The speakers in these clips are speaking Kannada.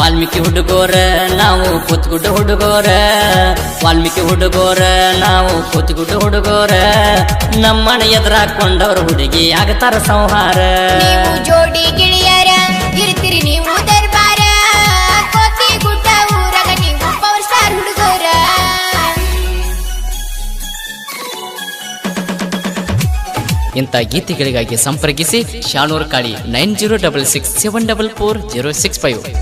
ವಾಲ್ಮೀಕಿ ಹುಡುಗೋರ ನಾವು ಕೂತ್ಗುಡ್ಡ ಹುಡುಗೋರ ವಾಲ್ಮೀಕಿ ಹುಡುಗೋರ ನಾವು ಕೂತ್ಗುಡ್ಡ ಹುಡುಗೋರ ನಮ್ಮನ ಎದುರಾಕೊಂಡವ್ರ ಹುಡುಗಿ ಆಗತಾರ ಸಂಹಾರ ನೀವು ಜೋಡಿ ಗಿಳಿಯರ ಇರ್ತೀರಿ ನೀವು ದರ್ಬಾರ ಕೋತಿಗುಡ್ಡ ಊರಾಗ ನೀವು ಪವರ್ ಸ್ಟಾರ್ ಹುಡುಗೋರ ಇಂಥ ಗೀತೆಗಳಿಗಾಗಿ ಸಂಪರ್ಕಿಸಿ ಶಾನೂರ್ ಕಾಳಿ 9066744065.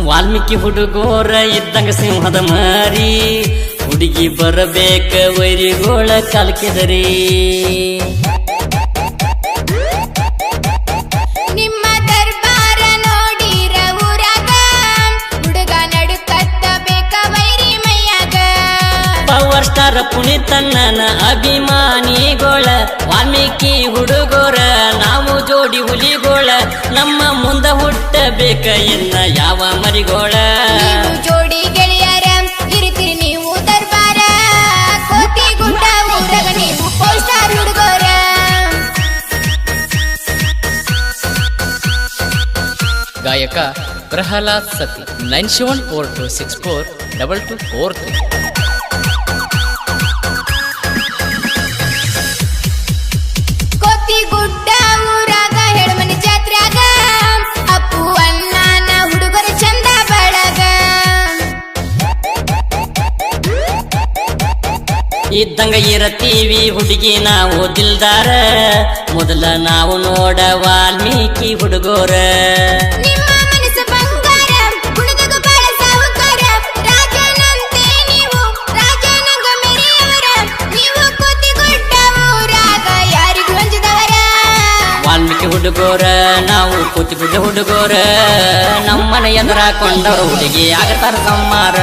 ವಾಲ್ಮೀಕಿ ಹುಡುಗೋರ ಇದ್ದಂಗ ಸಿಂಹದ ಮಾರಿ ಹುಡುಗಿ ಬರಬೇಕ ವೈರಿಗೋಳ ಕಾಲ್ಕಿದರಿ ನಿಮ್ಮ ದರ್ಬಾರ ನೋಡಿರ ಊರಾಗ ಹುಡುಗ ನಡುಕತ್ತ ಬೇಕ ವೈರಿ ಮೈಯಾಗ ಪವರ್ ಸ್ಟಾರ್ ಪುನೀತಣ್ಣನ ಅಭಿಮಾನಿಗೋಳ ವಾಲ್ಮೀಕಿ ಹುಡುಗೋರ ನಾವು ಜೋಡಿ ಹುಲಿಗೋಳ ನಮ್ಮ ಮುಂದ ಹುಟ್ಟಬೇಕ ಇನ್ನ ಯಾವ ಮರಿಗೋಳ ನೀವು ಜೋಡಿ ಗೆಳೆಯರ ಇರ್ತೀರಿ ನೀವು ದರ್ಬಾರ ಕೋತಿಗುಡ್ಡ ಊರಾಗ ನೀವು ಪವರ್ ಸ್ಟಾರ್ ಹುಡುಗೋರ ಗಾಯಕ ಪ್ರಹ್ಲಾದ್ ಸತಿ 9742642243. ಕೋತಿಗುಡ್ಡ ಊರಾಗ ಹೆಣ್ಮನಿ ಜಾತ್ರ್ಯಾಗ ಅಪ್ಪು ಅಣ್ಣನ ಹುಡುಗರ ಚಂದ ಬಳಗ ಇದ್ದಂಗ ಇರತೀವಿ ಹುಡುಗಿ ನಾವು ದಿಲ್ದಾರ ಮೊದಲ ನಾವು ನೋಡ ವಾಲ್ಮೀಕಿ ಹುಡುಗೋರ ನಿಮ್ಮ ಮನಸ್ಸು ಬಂಗಾರ ಹುಡುಗ ಬಾಳ ಸಾಹುಕಾರ ರಾಜನಂತೆ ನೀವು ರಾಜನಂಗ ಮೆರೆಯವರ ನೀವು ಕೋತಿಗುಡ್ಡ ಊರಾಗ ಯಾರಿಗೂ ಅಂಜದವರ ವಾಲ್ಮೀಕಿ ಹುಡುಗೋರ ನಾವು ಕೂತಿಗುಡ್ಡ ಹುಡುಗೋರ ನಮ್ಮನ ಎದುರಾಕೊಂಡವ್ರ ಹುಡುಗಿ ಆಗತಾರ ಸಂಹಾರ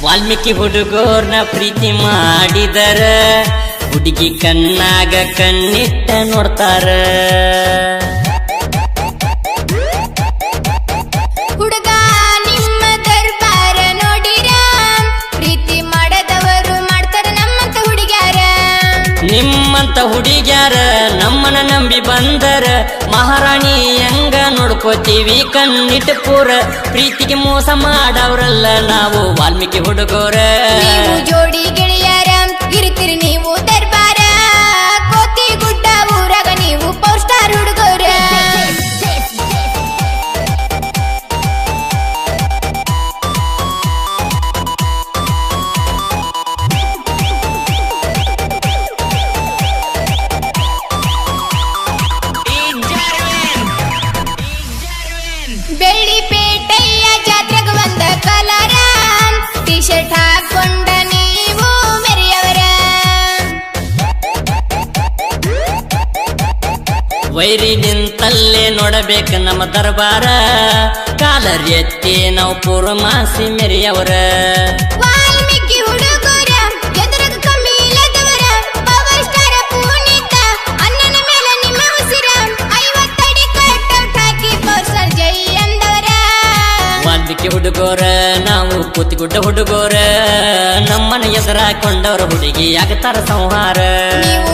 ವಾಲ್ಮೀಕಿ ಹುಡುಗೋರ್ನ ಪ್ರೀತಿ ಮಾಡಿದರ ಹುಡುಗಿ ಕಣ್ಣಾಗ ಕಣ್ಣಿಟ್ಟ ನೋಡ್ತಾರ ಹುಡುಗ ನಿಮ್ಮ ದರ್ಬಾರ ನೋಡಿರ ಪ್ರೀತಿ ಮಾಡದವರು ಮಾಡ್ತಾರ ನಮ್ಮಂತ ಹುಡುಗ್ಯಾರ ನಿಮ್ಮಂತ ಹುಡುಗ್ಯಾರ ನಮ್ಮನ ನಂಬಿ ಬಂದರ ಮಹಾರಾಣಿ ಹೆಂಗ ನೋಡ್ಕೋತೀವಿ ಕಣ್ಣಿಟ್ಟ ಪೂರ ಪ್ರೀತಿಗೆ ಮೋಸ ಮಾಡವ್ರಲ್ಲ ನಾವು ವಾಲ್ಮೀಕಿ ಹುಡುಗೋರ ನೀವು ಜೋಡಿ ಗೆಳೆಯರ ಇರ್ತೀರಿ ನೀವು ದರ್ಬಾರ ಕೋತಿಗುಡ್ಡ ಊರಾಗ ನೀವು ಪವರ್ ಸ್ಟಾರ್ ಹುಡುಗೋರ ಬೆಳ್ಳಿ ಪೇಟೆಯ ಜಾತ್ರೆಗ ಬಂದ ಕಲರ ಟಿ ಶರ್ಟ್ ಹಾಕೊಂಡ ನೀವು ಮೆರೆಯವರ ವೈರಿ ನಿಂತಲ್ಲೇ ನೋಡಬೇಕ ನಮ್ಮ ದರ್ಬಾರ ಕಾಲರ್ ಎತ್ತಿ ನಾವು ಪೂರ್ವಮಾಸಿ ಮೆರೆಯವರ ವಾಲ್ಮೀಕಿ ಹುಡುಗರ ಎದುರಾಗ ಕಮ್ಮಿ ಇಲ್ಲದವರ ಪವರ್ ಸ್ಟಾರ್ ಪುನೀತ ಅಣ್ಣನ ಮೇಲೆ ನಿಮ್ಮ ಉಸಿರ 50 ಅಡಿ ಕಟ್ಔಟ್ ಹಾಕಿ ಪವರ್ ಸ್ಟಾರ್ ಜೈ ಅಂದವರ ವಾಲ್ಮೀಕಿ ಹುಡುಗೋರ ನಾವು ಕೂತಿಗುಡ್ಡ ಹುಡುಗೋರ ನಮ್ಮನ ಎದುರಾಕೊಂಡವ್ರ ಹುಡುಗಿ ಆಗತಾರ ಸಂಹಾರ ನೀವು